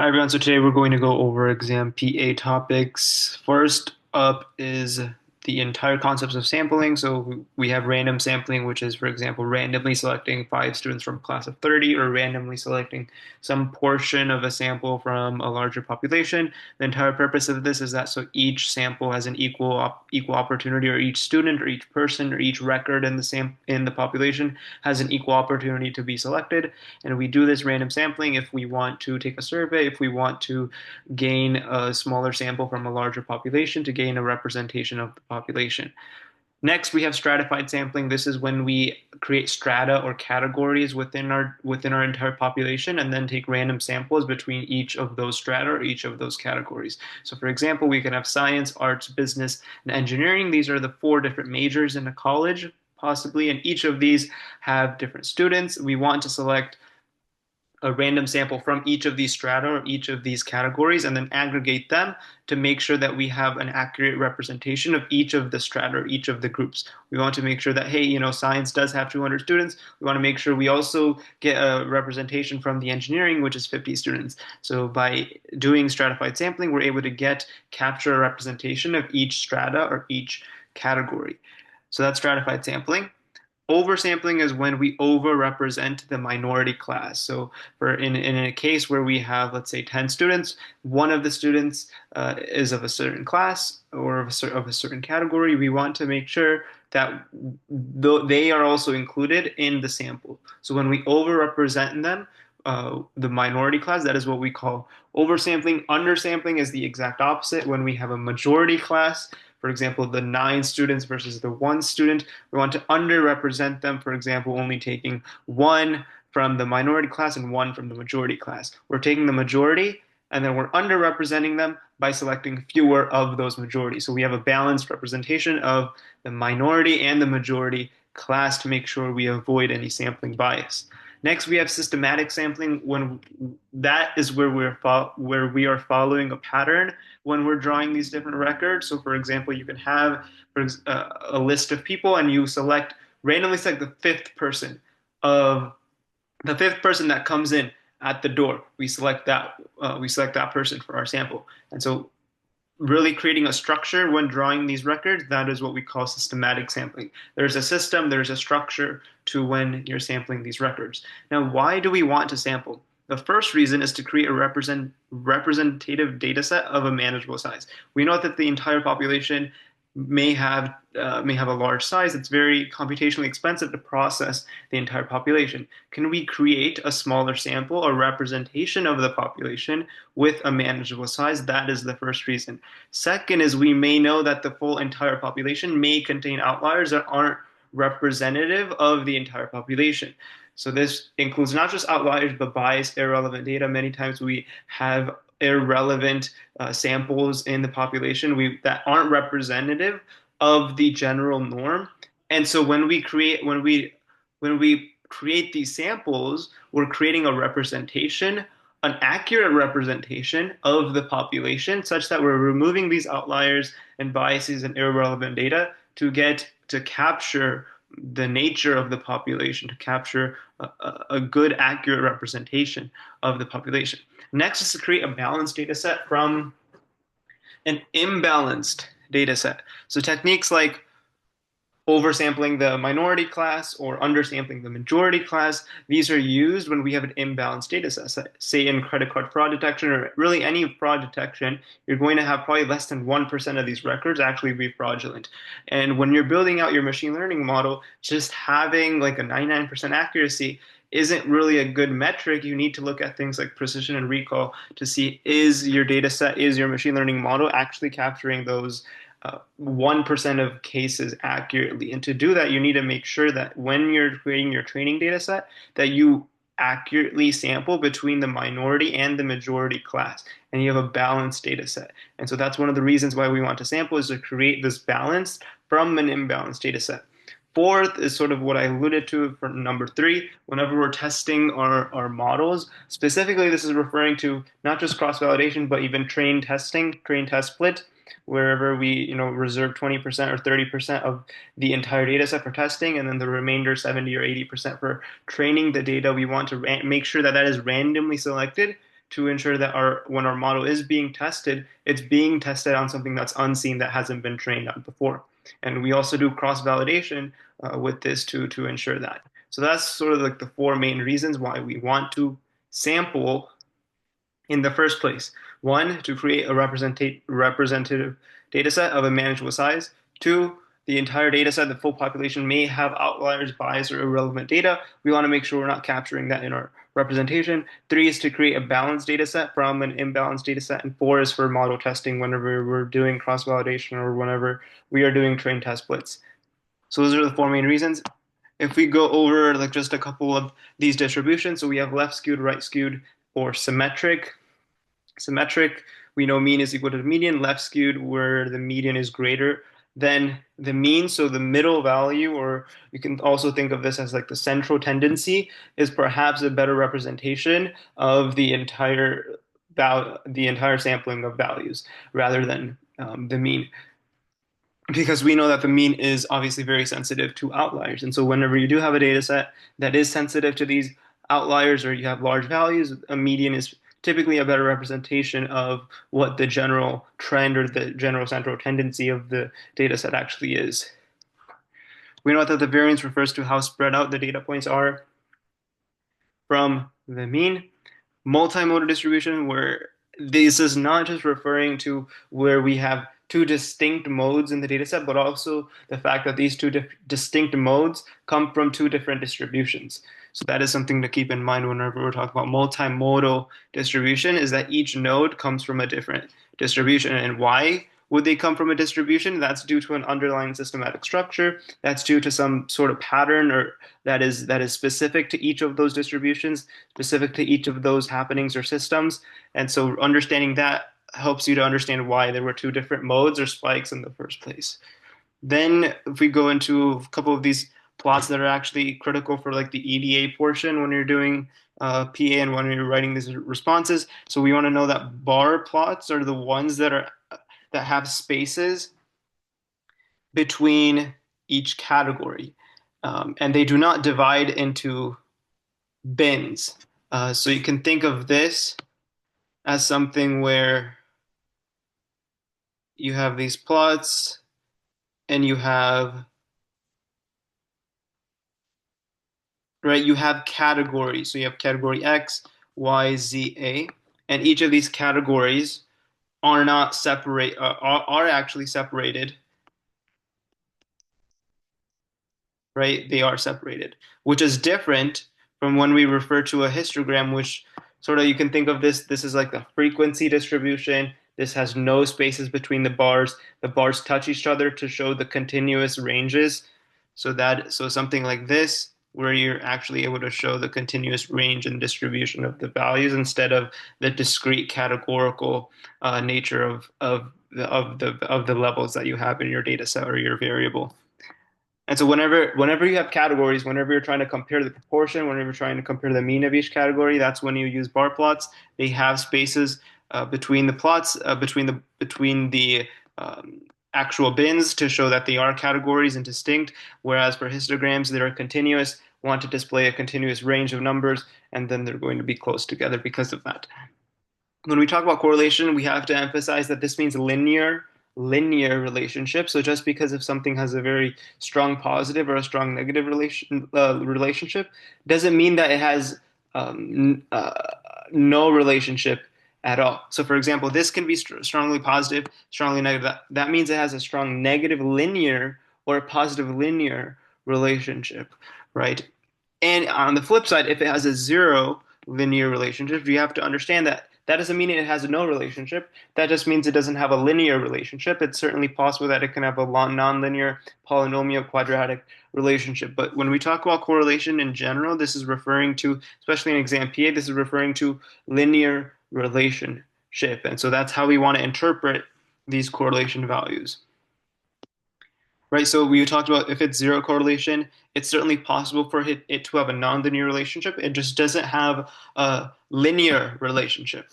Hi everyone, so today we're going to go over exam PA topics. First up is the entire concepts of sampling. So we have random sampling, which is, for example, randomly selecting five students from a class of 30 or randomly selecting some portion of a sample from a larger population. The entire purpose of this is that so each sample has an equal opportunity, or each student or each person or each record in the population has an equal opportunity to be selected. And we do this random sampling if we want to take a survey, if we want to gain a smaller sample from a larger population to gain a representation of the population. Next, we have stratified sampling. This is when we create strata or categories within our entire population and then take random samples between each of those strata or each of those categories. So for example, we can have science, arts, business, and engineering. These are the four different majors in a college, possibly, and each of these have different students. We want to select a random sample from each of these strata or each of these categories and then aggregate them to make sure that we have an accurate representation of each of the strata or each of the groups. We want to make sure that, hey, science does have 200 students. We want to make sure we also get a representation from the engineering, which is 50 students. So by doing stratified sampling, we're able to capture a representation of each strata or each category. So that's stratified sampling. Oversampling is when we overrepresent the minority class. So in a case where we have, let's say, 10 students, one of the students is of a certain class or of a certain category, we want to make sure that they are also included in the sample. So when we overrepresent them, the minority class, that is what we call oversampling. Undersampling is the exact opposite. When we have a majority class, for example, the 9 students versus the 1 student, we want to underrepresent them, for example, only taking one from the minority class and one from the majority class. We're taking the majority and then we're underrepresenting them by selecting fewer of those majorities. So we have a balanced representation of the minority and the majority class to make sure we avoid any sampling bias. Next, we have systematic sampling. When that is where we are following a pattern when we're drawing these different records. So, for example, you can have a list of people, and you randomly select of the fifth person that comes in at the door. We select that person for our sample, and so really creating a structure when drawing these records, that is what we call systematic sampling. There's a system, there's a structure to when you're sampling these records. Now, why do we want to sample? The first reason is to create a representative data set of a manageable size. We know that the entire population may have a large size. It's very computationally expensive to process the entire population. Can we create a smaller sample, a representation of the population with a manageable size? That is the first reason. Second is we may know that the full entire population may contain outliers that aren't representative of the entire population. So this includes not just outliers, but biased, irrelevant data. Many times we have irrelevant samples in the population that aren't representative of the general norm. And so when we create these samples, we're creating a representation, an accurate representation of the population, such that we're removing these outliers and biases and irrelevant data to capture the nature of the population, to capture a good, accurate representation of the population. Next is to create a balanced data set from an imbalanced data set. So techniques like oversampling the minority class or undersampling the majority class, these are used when we have an imbalanced data set. Say in credit card fraud detection or really any fraud detection, you're going to have probably less than 1% of these records actually be fraudulent. And when you're building out your machine learning model, just having like a 99% accuracy isn't really a good metric. You need to look at things like precision and recall to see, is your data set, is your machine learning model actually capturing those 1% of cases accurately. And to do that, you need to make sure that when you're creating your training data set, that you accurately sample between the minority and the majority class, and you have a balanced data set. And so that's one of the reasons why we want to sample, is to create this balance from an imbalanced data set. Fourth is sort of what I alluded to for number 3. Whenever we're testing our models, specifically this is referring to not just cross-validation, but even train testing, train test split, wherever we reserve 20% or 30% of the entire data set for testing, and then the remainder 70 or 80% for training the data. We want to make sure that that is randomly selected to ensure that when our model is being tested, it's being tested on something that's unseen that hasn't been trained on before. And we also do cross-validation with this to ensure that. So that's sort of like the four main reasons why we want to sample in the first place. One, to create a representative data set of a manageable size. Two, the entire data set, the full population may have outliers, bias, or irrelevant data. We want to make sure we're not capturing that in our representation. Three is to create a balanced data set from an imbalanced data set. And four is for model testing whenever we're doing cross-validation or whenever we are doing train test splits. So those are the four main reasons. If we go over like just a couple of these distributions, so we have left skewed, right skewed, or symmetric. Symmetric, we know mean is equal to the median. Left skewed, where the median is greater than the mean. So the middle value, or you can also think of this as like the central tendency, is perhaps a better representation of the entire sampling of values rather than the mean, because we know that the mean is obviously very sensitive to outliers. And so whenever you do have a data set that is sensitive to these outliers or you have large values, a median is typically a better representation of what the general trend or the general central tendency of the data set actually is. We know that the variance refers to how spread out the data points are from the mean. Multimodal distribution, where this is not just referring to where we have two distinct modes in the data set, but also the fact that these two distinct modes come from two different distributions. So that is something to keep in mind whenever we're talking about multimodal distribution, is that each node comes from a different distribution. And why would they come from a distribution? That's due to an underlying systematic structure. That's due to some sort of pattern or that is specific to each of those distributions, specific to each of those happenings or systems. And so understanding that helps you to understand why there were two different modes or spikes in the first place. Then if we go into a couple of these plots that are actually critical for like the EDA portion when you're doing PA and when you're writing these responses. So we want to know that bar plots are the ones that have spaces between each category. And they do not divide into bins. So you can think of this as something where you have these plots and you have, right, you have categories. So you have category X, Y, Z, A, and each of these categories are not separate, are actually separated, right? They are separated, which is different from when we refer to a histogram, which sort of you can think of this is like the frequency distribution. This has no spaces between the bars. The bars touch each other to show the continuous ranges. So something like this, where you're actually able to show the continuous range and distribution of the values instead of the discrete categorical nature of the levels that you have in your data set or your variable. And so whenever you have categories, whenever you're trying to compare the proportion, whenever you're trying to compare the mean of each category, that's when you use bar plots. They have spaces between the plots, between the actual bins to show that they are categories and distinct. Whereas for histograms, they are continuous, want to display a continuous range of numbers, and then they're going to be close together because of that. When we talk about correlation, we have to emphasize that this means linear relationship. So just because if something has a very strong positive or a strong negative relationship doesn't mean that it has no relationship at all. So for example, this can be strongly positive, strongly negative. That means it has a strong negative linear or a positive linear relationship, right? And on the flip side, if it has a zero linear relationship, you have to understand that that doesn't mean it has no relationship. That just means it doesn't have a linear relationship. It's certainly possible that it can have a nonlinear polynomial quadratic relationship. But when we talk about correlation in general, this is referring to, especially in exam PA, this is referring to linear relationship. And so that's how we want to interpret these correlation values. Right, so we talked about if it's zero correlation, it's certainly possible for it to have a nonlinear relationship. It just doesn't have a linear relationship.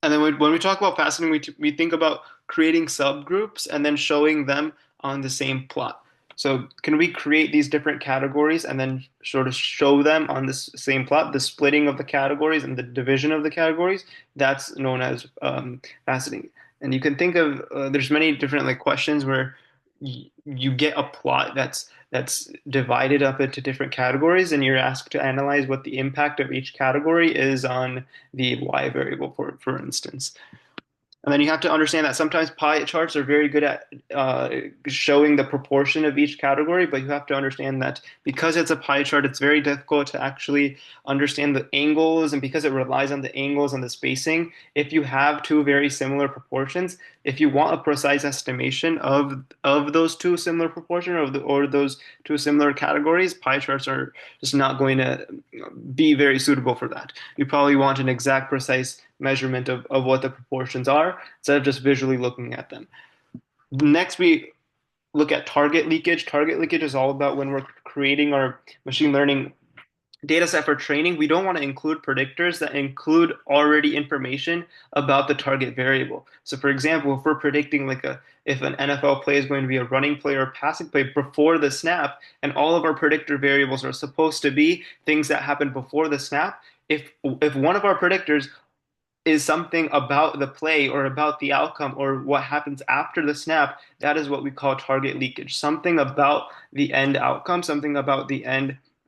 And then when we talk about faceting, we think about creating subgroups and then showing them on the same plot. So can we create these different categories and then sort of show them on this same plot, the splitting of the categories and the division of the categories? That's known as faceting. And you can think of there's many different like questions where you get a plot that's divided up into different categories, and you're asked to analyze what the impact of each category is on the y variable, for instance. And then you have to understand that sometimes pie charts are very good at showing the proportion of each category, but you have to understand that because it's a pie chart, it's very difficult to actually understand the angles, and because it relies on the angles and the spacing, if you have two very similar proportions, if you want a precise estimation of those two similar proportions or those two similar categories, pie charts are just not going to be very suitable for that. You probably want an exact, precise measurement of what the proportions are instead of just visually looking at them. Next, we look at target leakage. Target leakage is all about when we're creating our machine learning data set for training, we don't want to include predictors that include already information about the target variable. So for example, if we're predicting if an NFL play is going to be a running play or a passing play before the snap, and all of our predictor variables are supposed to be things that happen before the snap, if one of our predictors is something about the play or about the outcome or what happens after the snap, that is what we call target leakage. Something about the end outcome, something about the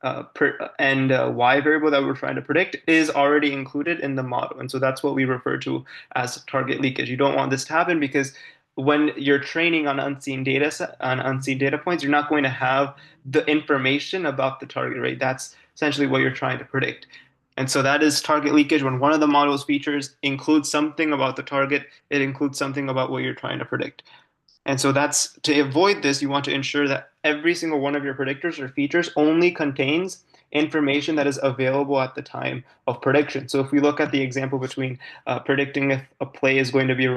y variable that we're trying to predict is already included in the model. And so that's what we refer to as target leakage. You don't want this to happen because when you're training on unseen data points, you're not going to have the information about the target rate. That's essentially what you're trying to predict. And so that is target leakage when one of the model's features includes something about the target, it includes something about what you're trying to predict. And so that's to avoid this, you want to ensure that every single one of your predictors or features only contains information that is available at the time of prediction. So if we look at the example between predicting if a play is going to be a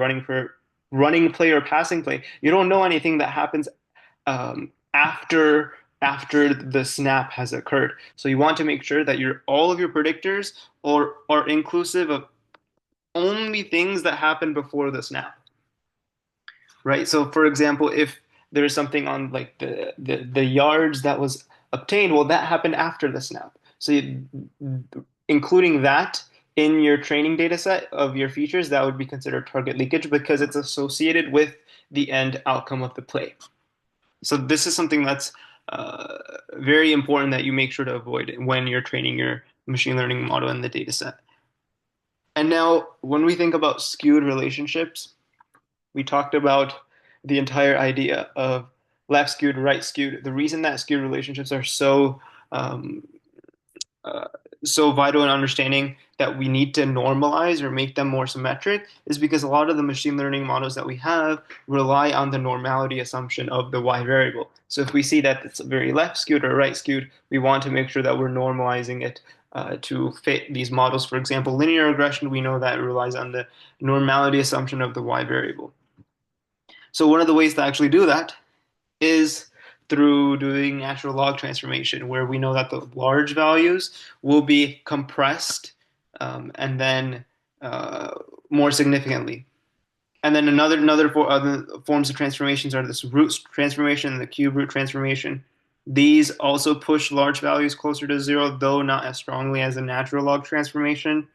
running play or passing play, you don't know anything that happens after the snap has occurred. So you want to make sure that all of your predictors are inclusive of only things that happen before the snap, right? So for example, if there's something on like the yards that was obtained, well, that happened after the snap. So including that in your training data set of your features, that would be considered target leakage because it's associated with the end outcome of the play. So this is something that's very important that you make sure to avoid when you're training your machine learning model in the data set. And now, when we think about skewed relationships, we talked about the entire idea of left skewed, right skewed. The reason that skewed relationships are um, uh, so vital in understanding that we need to normalize or make them more symmetric is because a lot of the machine learning models that we have rely on the normality assumption of the y variable. So if we see that it's very left skewed or right skewed, we want to make sure that we're normalizing it to fit these models. For example, linear regression, we know that it relies on the normality assumption of the y variable. So one of the ways to actually do that is through doing natural log transformation, where we know that the large values will be compressed and then uh, more significantly. And then other forms of transformations are this root transformation and the cube root transformation. These also push large values closer to zero, though not as strongly as a natural log transformation.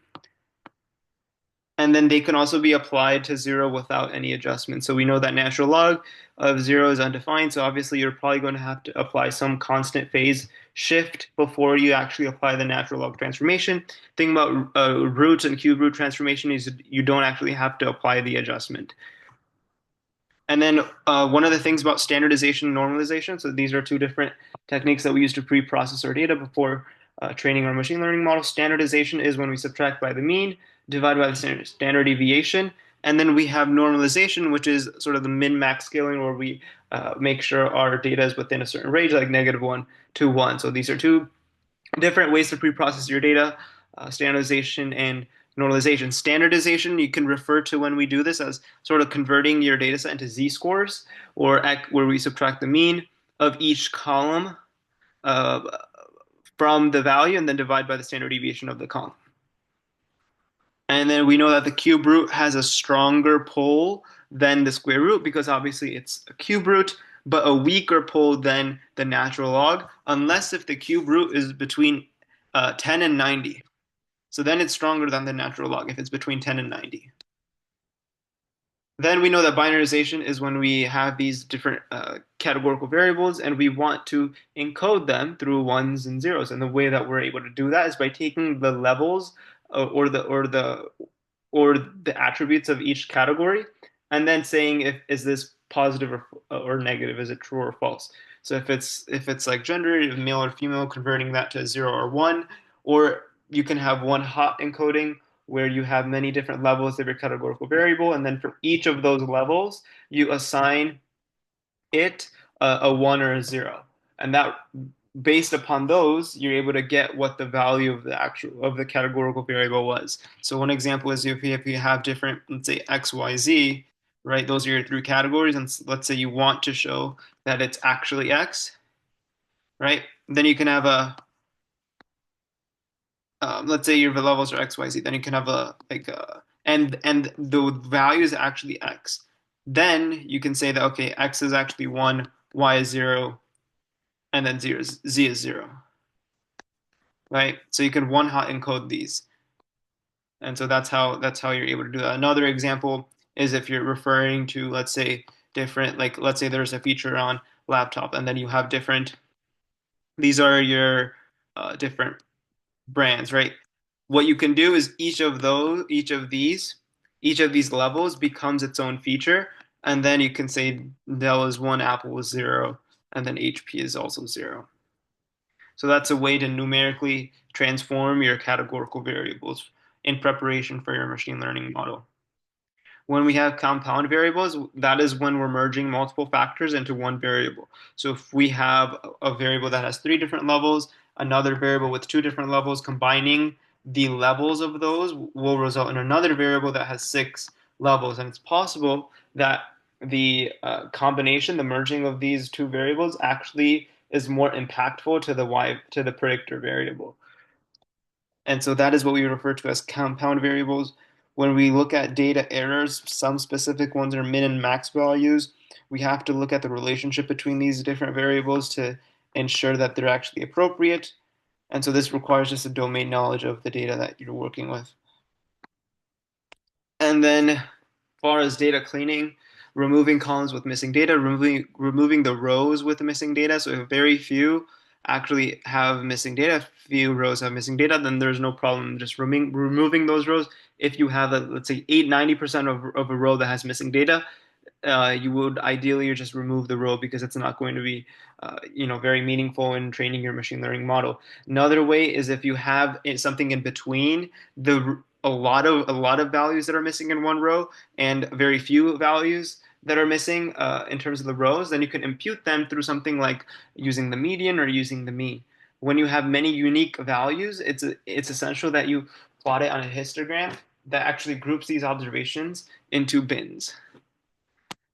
And then they can also be applied to zero without any adjustment. So we know that natural log of zero is undefined. So obviously you're probably going to have to apply some constant phase shift before you actually apply the natural log transformation. Thing about roots and cube root transformation is you don't actually have to apply the adjustment. And then one of the things about standardization and normalization, so these are two different techniques that we use to pre-process our data before training our machine learning model. Standardization is when we subtract by the mean, divide by the standard deviation, and then we have normalization, which is sort of the min-max scaling where we make sure our data is within a certain range, like -1 to 1. So these are two different ways to pre-process your data, standardization and normalization. Standardization, you can refer to when we do this as sort of converting your data set into z-scores, or where we subtract the mean of each column uh, from the value and then divide by the standard deviation of the column. And then we know that the cube root has a stronger pole than the square root because obviously it's a cube root, but a weaker pole than the natural log, unless if the cube root is between 10 and 90. So then it's stronger than the natural log if it's between 10 and 90. Then we know that binarization is when we have these different categorical variables and we want to encode them through ones and zeros. And the way that we're able to do that is by taking the levels or the attributes of each category and then saying if is this positive or negative, is it true or false. So if it's like gender, male or female, converting that to 0 or 1, or you can have one hot encoding where you have many different levels of your categorical variable, and then for each of those levels, you assign it a 1 or a 0, and that based upon those, you're able to get what the value of the categorical variable was. So one example is if you have different, let's say X, Y, Z, right? Those are your three categories, and let's say you want to show that it's actually X, right? Then you can have a let's say your levels are X, Y, Z. Then you can have a like and the value is actually X. Then you can say that okay, X is actually 1, Y is 0, and then Z is 0, right? So you can one hot encode these, and so that's how you're able to do that. Another example is if you're referring to, let's say, different, like let's say there's a feature on laptop, and then you have different. These are your different brands, right? What you can do is each of these levels becomes its own feature, and then you can say Dell is 1, Apple is 0, and then HP is also 0. So that's a way to numerically transform your categorical variables in preparation for your machine learning model. When we have compound variables, that is when we're merging multiple factors into one variable. So if we have a variable that has three different levels, another variable with two different levels, combining the levels of those will result in another variable that has six levels. And it's possible that the merging of these two variables actually is more impactful to the predictor variable. And so that is what we refer to as compound variables. When we look at data errors, some specific ones are min and max values. We have to look at the relationship between these different variables to ensure that they're actually appropriate. And so this requires just a domain knowledge of the data that you're working with. And then, as far as data cleaning, removing columns with missing data, removing the rows with the missing data. So if very few actually have missing data, few rows have missing data, then there's no problem just removing those rows. If you have let's say 90% of a row that has missing data, you would ideally just remove the row because it's not going to be very meaningful in training your machine learning model. Another way is if you have something in between the a lot of values that are missing in one row and very few values that are missing in terms of the rows, then you can impute them through something like using the median or using the mean. When you have many unique values, it's essential that you plot it on a histogram that actually groups these observations into bins.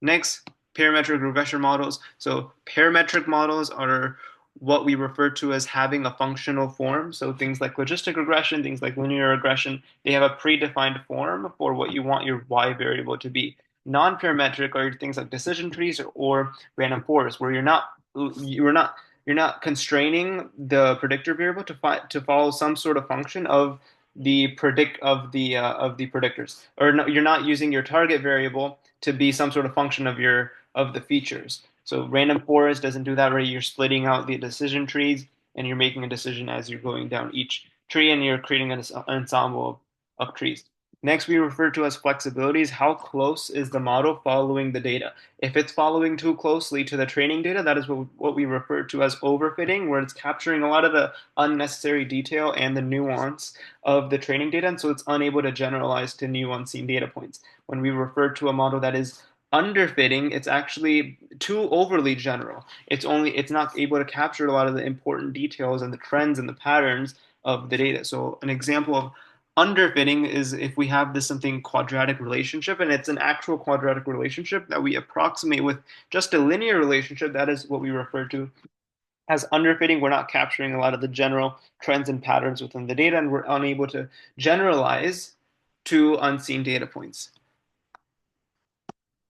Next, parametric regression models. So parametric models are what we refer to as having a functional form. So things like logistic regression, things like linear regression, they have a predefined form for what you want your y variable to be. Non-parametric are things like decision trees or random forests, where you're not constraining the predictor variable to follow some sort of function of the predictors, or no, you're not using your target variable to be some sort of function of the features. So random forest doesn't do that, right? You're splitting out the decision trees and you're making a decision as you're going down each tree and you're creating an ensemble of trees. Next, we refer to as flexibilities. How close is the model following the data? If it's following too closely to the training data, that is what we refer to as overfitting, where it's capturing a lot of the unnecessary detail and the nuance of the training data, and so it's unable to generalize to new unseen data points. When we refer to a model that is underfitting, it's actually too overly general. It's not able to capture a lot of the important details and the trends and the patterns of the data. So an example of underfitting is if we have this something quadratic relationship and it's an actual quadratic relationship that we approximate with just a linear relationship, that is what we refer to as underfitting. We're not capturing a lot of the general trends and patterns within the data, and we're unable to generalize to unseen data points.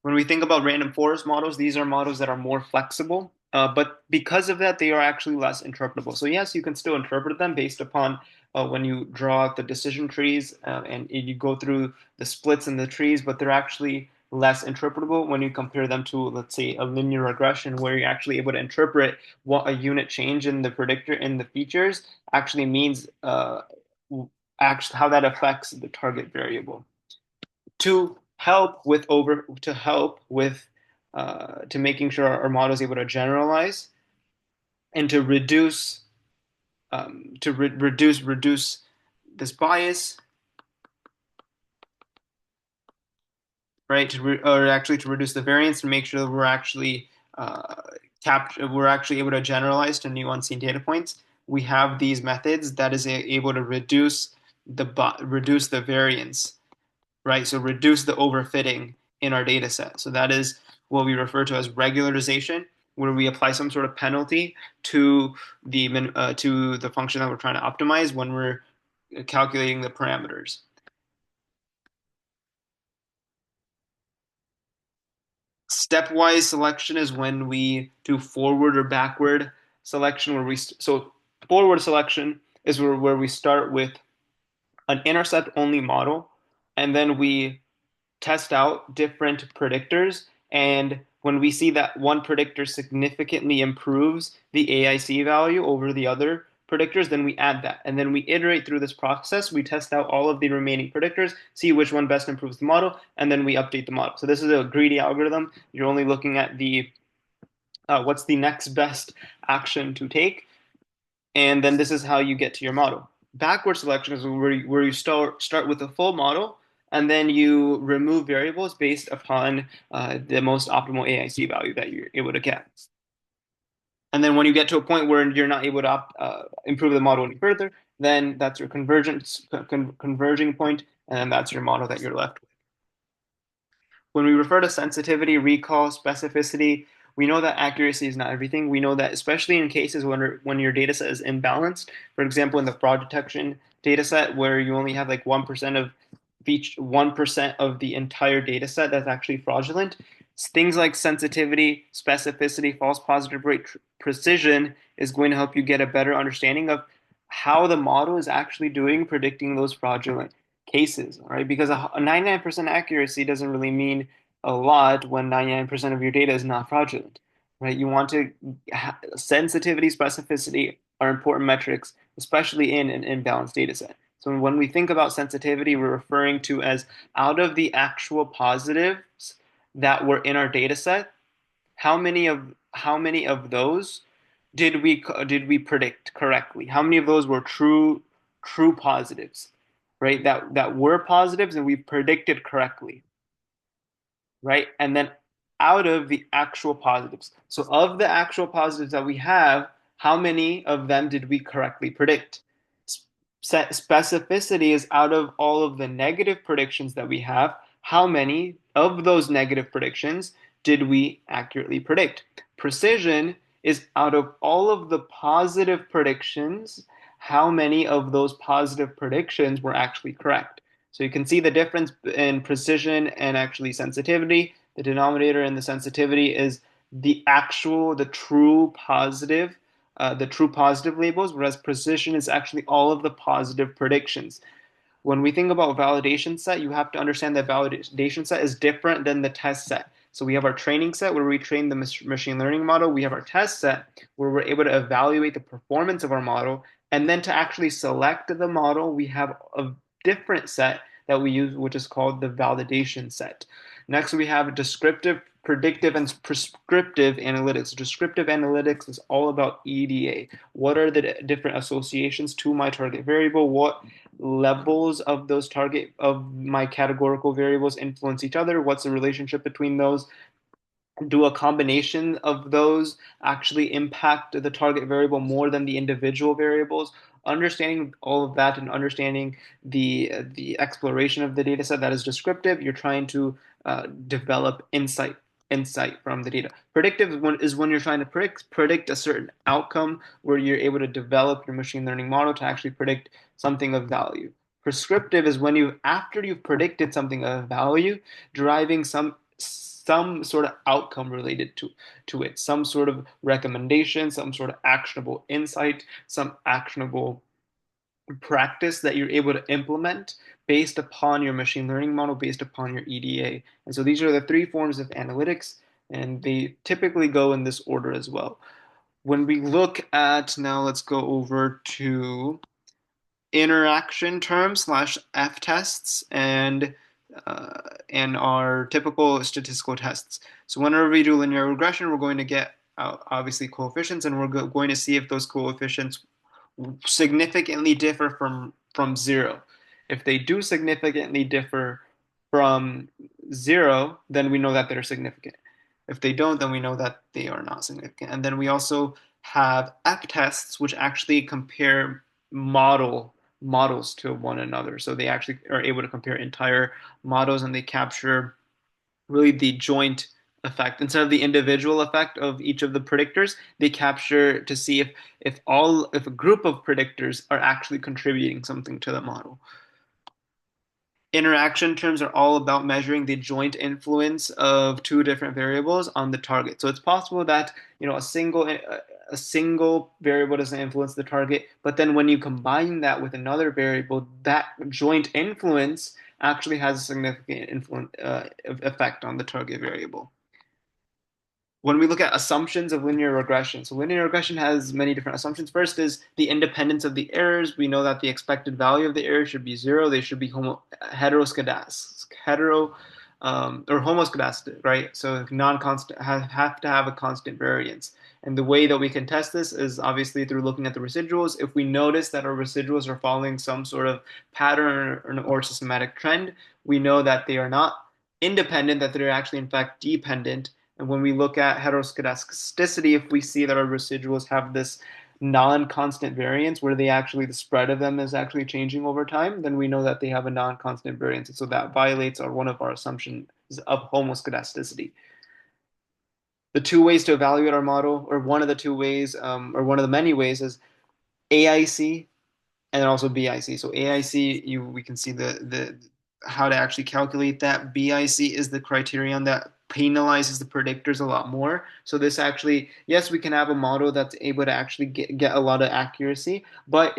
When we think about random forest models, these are models that are more flexible, but because of that, they are actually less interpretable. So yes, you can still interpret them based upon when you draw out the decision trees and you go through the splits in the trees, but they're actually less interpretable when you compare them to, let's say, a linear regression, where you're actually able to interpret what a unit change in the predictor in the features actually means, actually how that affects the target variable to help with to making sure our model is able to generalize and to reduce this bias, right? Or actually to reduce the variance and make sure that uh, we're actually able to generalize to new unseen data points. We have these methods that is able to reduce the variance, right? So reduce the overfitting in our data set. So that is what we refer to as regularization, where we apply some sort of penalty to the function that we're trying to optimize when we're calculating the parameters. Stepwise selection is when we do forward or backward selection, so forward selection is where we start with an intercept only model, and then we test out different predictors. And when we see that one predictor significantly improves the AIC value over the other predictors, then we add that. And then we iterate through this process. We test out all of the remaining predictors, see which one best improves the model, and then we update the model. So this is a greedy algorithm. You're only looking at the what's the next best action to take, and then this is how you get to your model. Backward selection is where you start with a full model, and then you remove variables based upon the most optimal AIC value that you're able to get. And then when you get to a point where you're not able to improve the model any further, then that's your converging point, and then that's your model that you're left with. When we refer to sensitivity, recall, specificity, we know that accuracy is not everything. We know that especially in cases when your data set is imbalanced, for example, in the fraud detection data set where you only have like 1% of each 1% of the entire data set that's actually fraudulent, things like sensitivity, specificity, false positive rate, precision is going to help you get a better understanding of how the model is actually doing predicting those fraudulent cases, right? Because a 99% accuracy doesn't really mean a lot when 99% of your data is not fraudulent, right? You want to sensitivity, specificity are important metrics, especially in an imbalanced data set. So when we think about sensitivity, we're referring to as out of the actual positives that were in our data set, how many of those did we predict correctly? How many of those were true positives, right? That were positives and we predicted correctly, right? And then out of the actual positives. So of the actual positives that we have, how many of them did we correctly predict? Specificity is out of all of the negative predictions that we have, how many of those negative predictions did we accurately predict? Precision is out of all of the positive predictions, how many of those positive predictions were actually correct? So you can see the difference in precision and actually sensitivity. The denominator in the sensitivity is the true positive labels, whereas precision is actually all of the positive predictions. When we think about validation set, you have to understand that validation set is different than the test set. So we have our training set where we train the machine learning model. We have our test set where we're able to evaluate the performance of our model. And then to actually select the model, we have a different set that we use, which is called the validation set. Next, we have descriptive, predictive, and prescriptive analytics. Descriptive analytics is all about EDA. What are the different associations to my target variable? What levels of those target of my categorical variables influence each other? What's the relationship between those? Do a combination of those actually impact the target variable more than the individual variables? Understanding all of that and understanding the exploration of the data set that is descriptive, you're trying to develop insight from the data. Predictive is when you're trying to predict a certain outcome where you're able to develop your machine learning model to actually predict something of value. Prescriptive is when after you've predicted something of value, deriving some some sort of outcome related to it, some sort of recommendation, some sort of actionable insight, some actionable practice that you're able to implement based upon your machine learning model, based upon your EDA. And so these are the three forms of analytics, and they typically go in this order as well. When we look at, now let's go over to interaction terms slash F tests uh, and our typical statistical tests. So whenever we do linear regression, we're going to get obviously coefficients, and we're going to see if those coefficients significantly differ from zero. If they do significantly differ from zero, then we know that they're significant. If they don't, then we know that they are not significant. And then we also have F tests, which actually compare models to one another. So they actually are able to compare entire models, and they capture really the joint effect instead of the individual effect of each of the predictors. They capture to see if a group of predictors are actually contributing something to the model. Interaction terms are all about measuring the joint influence of two different variables on the target. So it's possible that a single variable doesn't influence the target, but then when you combine that with another variable, that joint influence actually has a significant effect on the target variable. When we look at assumptions of linear regression, so linear regression has many different assumptions. First is the independence of the errors. We know that the expected value of the error should be zero. They should be or homoscedastic, right? So non-constant have to have a constant variance. And the way that we can test this is obviously through looking at the residuals. If we notice that our residuals are following some sort of pattern or systematic trend, we know that they are not independent, that they're actually in fact dependent. And when we look at heteroscedasticity, if we see that our residuals have this non-constant variance where the spread of them is actually changing over time, then we know that they have a non-constant variance. And so that violates one of our assumptions of homoscedasticity. The two ways to evaluate our model, or one of the two ways, or one of the many ways, is AIC and then also BIC. So AIC, we can see the how to actually calculate that. BIC is the criterion that penalizes the predictors a lot more. So this actually, yes, we can have a model that's able to actually get a lot of accuracy, but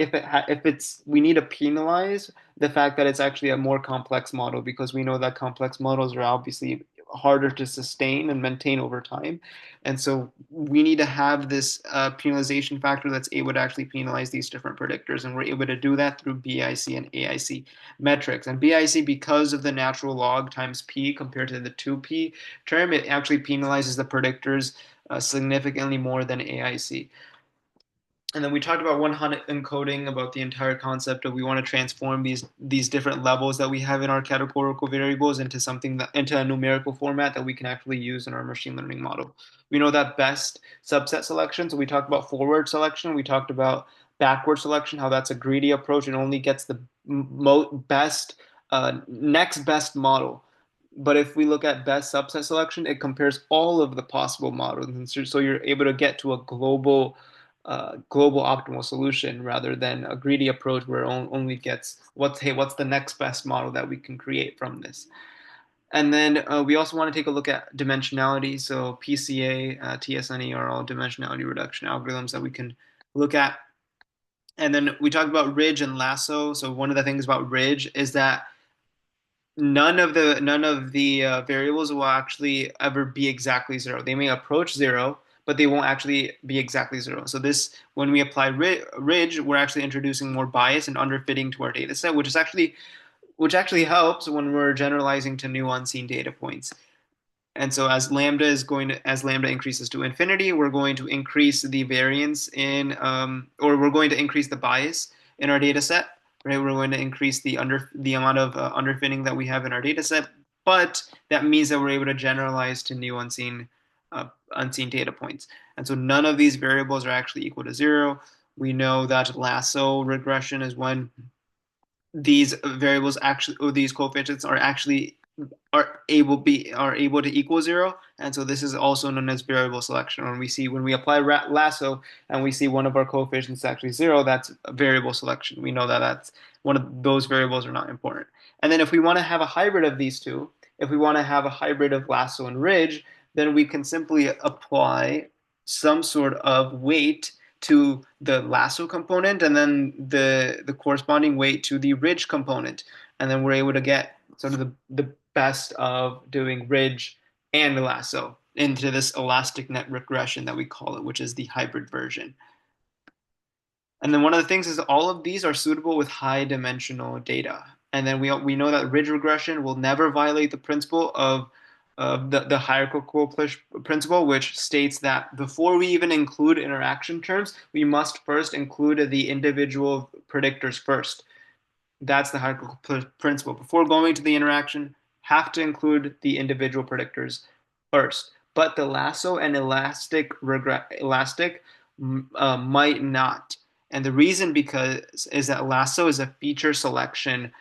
we need to penalize the fact that it's actually a more complex model, because we know that complex models are obviously harder to sustain and maintain over time. And so we need to have this penalization factor that's able to actually penalize these different predictors. And we're able to do that through BIC and AIC metrics. And BIC, because of the natural log times P compared to the 2P term, it actually penalizes the predictors significantly more than AIC. And then we talked about one-hot encoding, about the entire concept of we want to transform these different levels that we have in our categorical variables into a numerical format that we can actually use in our machine learning model. We know that best subset selection. So we talked about forward selection. We talked about backward selection, how that's a greedy approach and only gets the next best model. But if we look at best subset selection, it compares all of the possible models, and so you're able to get to a global optimal solution rather than a greedy approach where it only gets what's the next best model that we can create from this. And then we also want to take a look at dimensionality. So PCA, TSNE are all dimensionality reduction algorithms that we can look at. And then we talked about ridge and lasso. So one of the things about ridge is that none of the variables will actually ever be exactly zero. They may approach zero, but they won't actually be exactly zero. So when we apply ridge, we're actually introducing more bias and underfitting to our data set, which actually helps when we're generalizing to new unseen data points. And so as lambda increases to infinity, we're going to increase the variance or we're going to increase the bias in our data set. Right, we're going to increase the amount of underfitting that we have in our data set, but that means that we're able to generalize to new unseen data points. And so none of these variables are actually equal to zero. We know that lasso regression is when these variables actually, or these coefficients are actually are able to equal zero, and so this is also known as variable selection. When we apply lasso and we see one of our coefficients is actually zero, that's a variable selection. We know that that's one of those variables are not important. And then if we want to have a hybrid of these two, if we want to have a hybrid of lasso and ridge, then we can simply apply some sort of weight to the lasso component and then the corresponding weight to the ridge component, and then we're able to get sort of the best of doing ridge and lasso into this elastic net regression that we call it, which is the hybrid version. And then one of the things is all of these are suitable with high dimensional data. And then we know that ridge regression will never violate the principle of the hierarchical principle, which states that before we even include interaction terms, we must first include the individual predictors first. That's the hierarchical principle. Before going to the interaction, have to include the individual predictors first. But the lasso and elastic might not. And the reason because is that lasso is a feature selection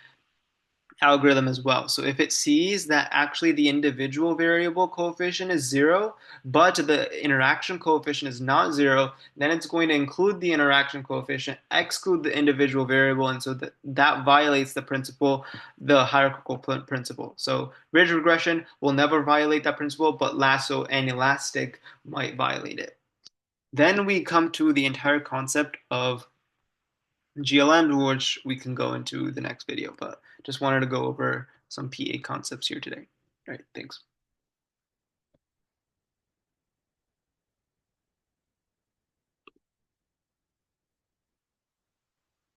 algorithm as well. So if it sees that actually the individual variable coefficient is zero, but the interaction coefficient is not zero, then it's going to include the interaction coefficient, exclude the individual variable, and so that violates the principle, the hierarchical principle. So ridge regression will never violate that principle, but lasso and elastic might violate it. Then we come to the entire concept of GLM, which we can go into the next video, but just wanted to go over some PA concepts here today. All right, thanks.